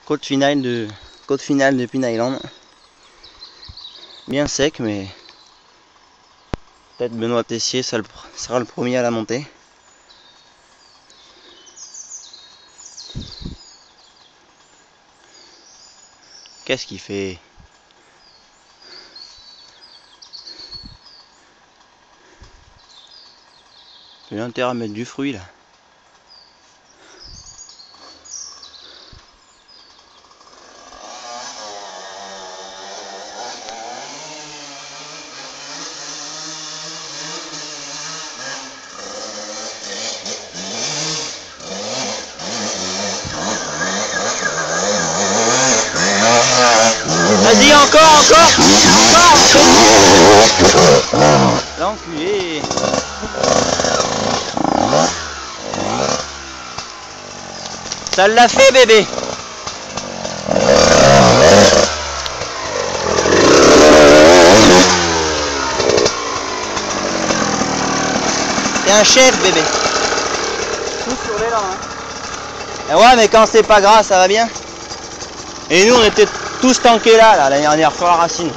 Côte finale de Pin Island. Bien sec, mais peut-être Benoît Tessier sera le premier à la monter. Qu'est-ce qu'il fait? Il a intérêt à mettre du fruit là. Vas-y, encore l'enculé. Ça l'a fait, bébé. T'es un chef, bébé. Tout sur l'élan, hein. Et ouais, mais quand c'est pas gras, ça va bien. Et nous, on était tous tankés là l'année dernière sur la racine.